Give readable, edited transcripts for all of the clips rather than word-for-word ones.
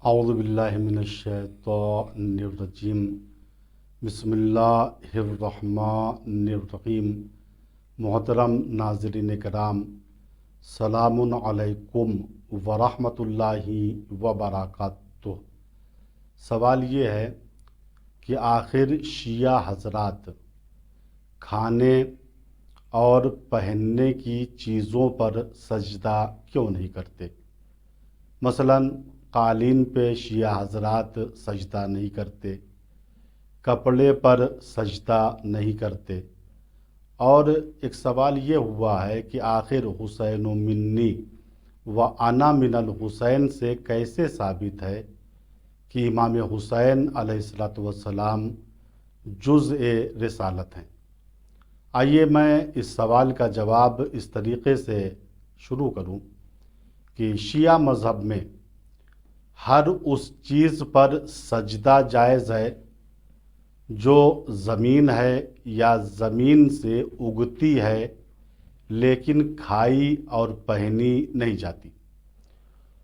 اعوذ باللہ من الشیطان الرجیم بسم اللہ الرحمن الرحیم۔ محترم ناظرین کرام، سلام علیکم ورحمۃ اللہ وبرکاتہ۔ سوال یہ ہے کہ آخر شیعہ حضرات کھانے اور پہننے کی چیزوں پر سجدہ کیوں نہیں کرتے؟ مثلاً قالین پہ شیعہ حضرات سجدہ نہیں کرتے، کپڑے پر سجدہ نہیں کرتے، اور ایک سوال یہ ہوا ہے کہ آخر حسین منی و انا من الحسین سے کیسے ثابت ہے کہ امام حسین علیہ السلام جزء رسالت ہیں؟ آئیے میں اس سوال کا جواب اس طریقے سے شروع کروں کہ شیعہ مذہب میں ہر اس چیز پر سجدہ جائز ہے جو زمین ہے یا زمین سے اگتی ہے لیکن کھائی اور پہنی نہیں جاتی۔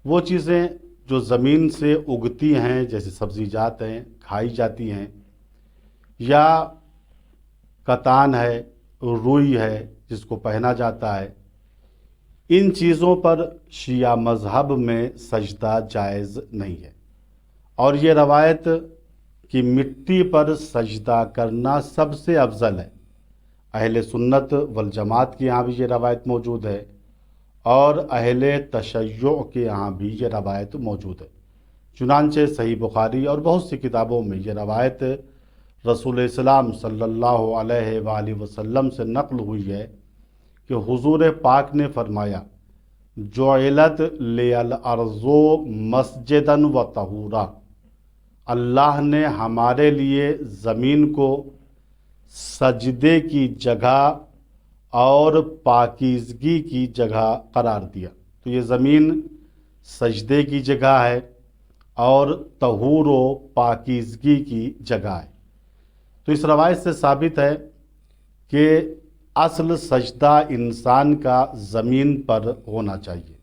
وہ چیزیں جو زمین سے اگتی ہیں جیسے سبزی جات ہیں، کھائی جاتی ہیں، یا کتان ہے، روئی ہے جس کو پہنا جاتا ہے، ان چیزوں پر شیعہ مذہب میں سجدہ جائز نہیں ہے۔ اور یہ روایت کہ مٹی پر سجدہ کرنا سب سے افضل ہے، اہل سنت والجماعت کے یہاں بھی یہ روایت موجود ہے اور اہل تشیع کے یہاں بھی یہ روایت موجود ہے۔ چنانچہ صحیح بخاری اور بہت سی کتابوں میں یہ روایت رسول اسلام صلی اللہ علیہ وآلہ وسلم سے نقل ہوئی ہے کہ حضور پاک نے فرمایا، جعلت لی الارض مسجدا و طہورا، اللہ نے ہمارے لیے زمین کو سجدے کی جگہ اور پاکیزگی کی جگہ قرار دیا۔ تو یہ زمین سجدے کی جگہ ہے اور طہور و پاکیزگی کی جگہ ہے۔ تو اس روایت سے ثابت ہے کہ اصل سجدہ انسان کا زمین پر ہونا چاہیے،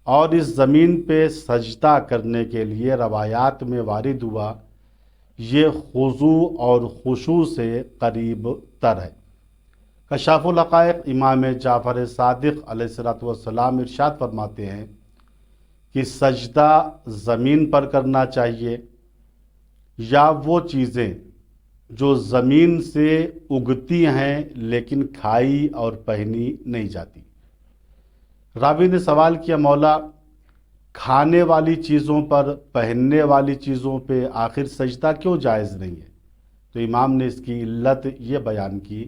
اور اس زمین پہ سجدہ کرنے کے لیے روایات میں وارد ہوا یہ خضوع اور خشوع سے قریب تر ہے۔ کشاف الحقائق امام جعفر صادق علیہ السلام ارشاد فرماتے ہیں کہ سجدہ زمین پر کرنا چاہیے یا وہ چیزیں جو زمین سے اگتی ہیں لیکن کھائی اور پہنی نہیں جاتی۔ راوی نے سوال کیا، مولا کھانے والی چیزوں پر، پہننے والی چیزوں پہ آخر سجدہ کیوں جائز نہیں ہے؟ تو امام نے اس کی علت یہ بیان کی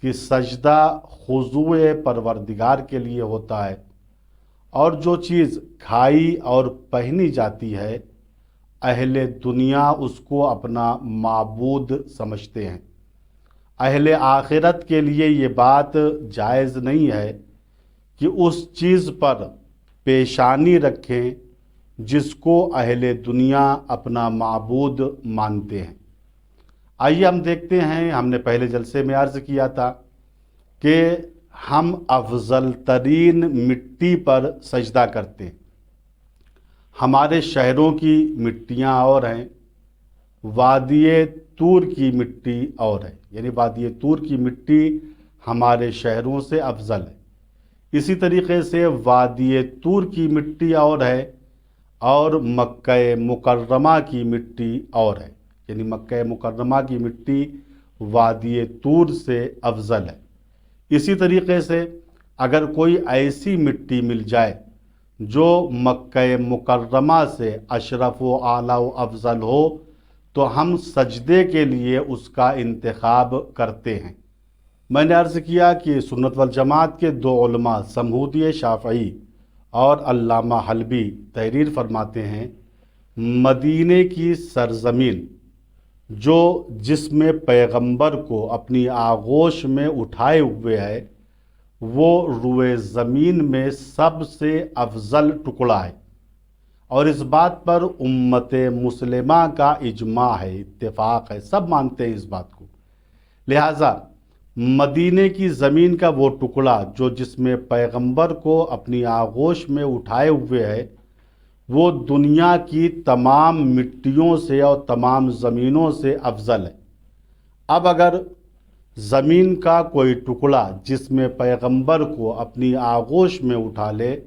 کہ سجدہ خضوع پروردگار کے لیے ہوتا ہے، اور جو چیز کھائی اور پہنی جاتی ہے اہل دنیا اس کو اپنا معبود سمجھتے ہیں۔ اہل آخرت کے لیے یہ بات جائز نہیں ہے کہ اس چیز پر پیشانی رکھیں جس کو اہل دنیا اپنا معبود مانتے ہیں۔ آئیے ہم دیکھتے ہیں، ہم نے پہلے جلسے میں عرض کیا تھا کہ ہم افضل ترین مٹی پر سجدہ کرتے ہیں۔ ہمارے شہروں کی مٹیاں اور ہیں، وادی طور کی مٹی اور ہے، یعنی وادی طور کی مٹی ہمارے شہروں سے افضل ہے۔ اسی طریقے سے وادی طور کی مٹی اور ہے اور مکہ مکرمہ کی مٹی اور ہے، یعنی مکہ مکرمہ کی مٹی وادی طور سے افضل ہے۔ اسی طریقے سے اگر کوئی ایسی مٹی مل جائے جو مکہ مکرمہ سے اشرف و اعلیٰ و افضل ہو تو ہم سجدے کے لیے اس کا انتخاب کرتے ہیں۔ میں نے عرض کیا کہ سنت والجماعت کے دو علماء سمہودی شافعی اور علامہ حلبی تحریر فرماتے ہیں، مدینے کی سرزمین جو جسم پیغمبر کو اپنی آغوش میں اٹھائے ہوئے ہے وہ روئے زمین میں سب سے افضل ٹکڑا ہے، اور اس بات پر امت مسلمہ کا اجماع ہے، اتفاق ہے، سب مانتے ہیں اس بات کو۔ لہٰذا مدینے کی زمین کا وہ ٹکڑا جو جسم پیغمبر کو اپنی آغوش میں اٹھائے ہوئے ہے وہ دنیا کی تمام مٹیوں سے اور تمام زمینوں سے افضل ہے۔ اب اگر زمین کا کوئی ٹکڑا جس میں پیغمبر کو اپنی آغوش میں اٹھا لے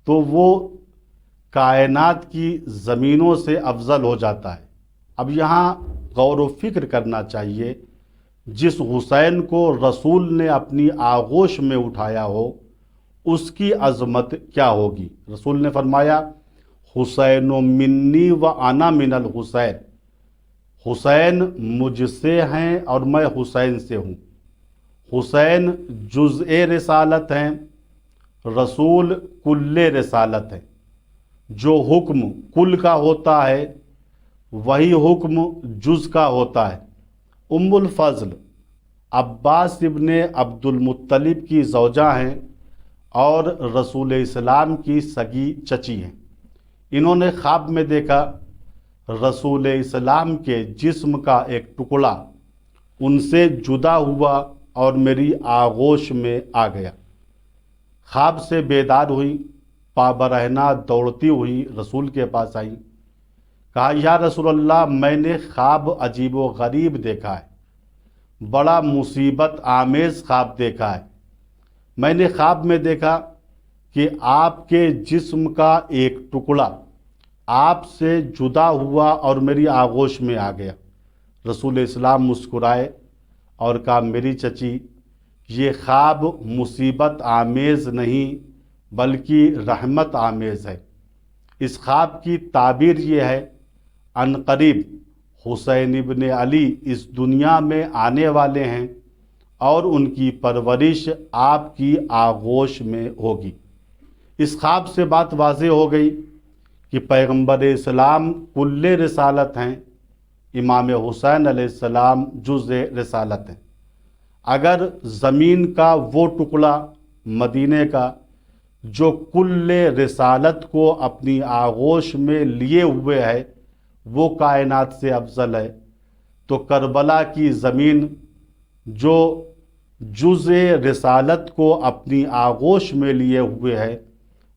تو وہ کائنات کی زمینوں سے افضل ہو جاتا ہے۔ اب یہاں غور و فکر کرنا چاہیے، جس حسین کو رسول نے اپنی آغوش میں اٹھایا ہو اس کی عظمت کیا ہوگی۔ رسول نے فرمایا حسین منی و انا من الحسین، حسین مجھ سے ہیں اور میں حسین سے ہوں۔ حسین جزء رسالت ہیں، رسول کل رسالت ہے۔ جو حکم کل کا ہوتا ہے وہی حکم جز کا ہوتا ہے۔ ام الفضل عباس ابن عبد المطلب کی زوجہ ہیں اور رسول اسلام کی سگی چچی ہیں۔ انہوں نے خواب میں دیکھا رسول اسلام کے جسم کا ایک ٹکڑا ان سے جدا ہوا اور میری آغوش میں آ گیا۔ خواب سے بیدار ہوئی، پابرہنہ دوڑتی ہوئی رسول کے پاس آئی، کہا یا رسول اللہ میں نے خواب عجیب و غریب دیکھا ہے، بڑا مصیبت آمیز خواب دیکھا ہے۔ میں نے خواب میں دیکھا کہ آپ کے جسم کا ایک ٹکڑا آپ سے جدا ہوا اور میری آغوش میں آ گیا۔ رسول اسلام مسکرائے اور کہا میری چچی یہ خواب مصیبت آمیز نہیں بلکہ رحمت آمیز ہے۔ اس خواب کی تعبیر یہ ہے عنقریب حسین ابن علی اس دنیا میں آنے والے ہیں اور ان کی پرورش آپ کی آغوش میں ہوگی۔ اس خواب سے بات واضح ہو گئی کہ پیغمبر اسلام کل رسالت ہیں، امام حسین علیہ السلام جزء رسالت ہیں۔ اگر زمین کا وہ ٹکڑا مدینے کا جو کل رسالت کو اپنی آغوش میں لیے ہوئے ہے وہ کائنات سے افضل ہے، تو کربلا کی زمین جو جزء رسالت کو اپنی آغوش میں لیے ہوئے ہے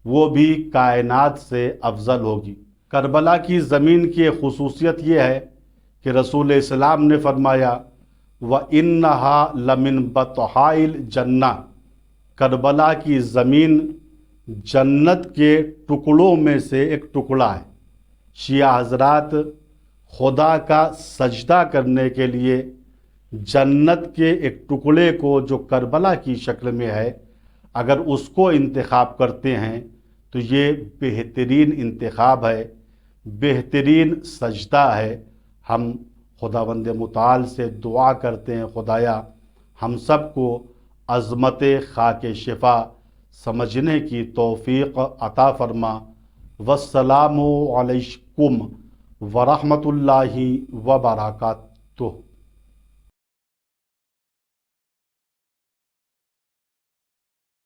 وہ بھی کائنات سے افضل ہوگی۔ کربلا کی زمین کی ایک خصوصیت یہ ہے کہ رسول اسلام نے فرمایا وَإِنَّهَا لَمِن بَطْحَائِ الْجَنَّةِ، کربلا کی زمین جنت کے ٹکڑوں میں سے ایک ٹکڑا ہے۔ شیعہ حضرات خدا کا سجدہ کرنے کے لیے جنت کے ایک ٹکڑے کو جو کربلا کی شکل میں ہے اگر اس کو انتخاب کرتے ہیں تو یہ بہترین انتخاب ہے، بہترین سجدہ ہے۔ ہم خداوند متعال سے دعا کرتے ہیں خدایا ہم سب کو عظمت خاک شفا سمجھنے کی توفیق عطا فرما۔ والسلام علیکم ورحمۃ اللہ وبرکاتہ۔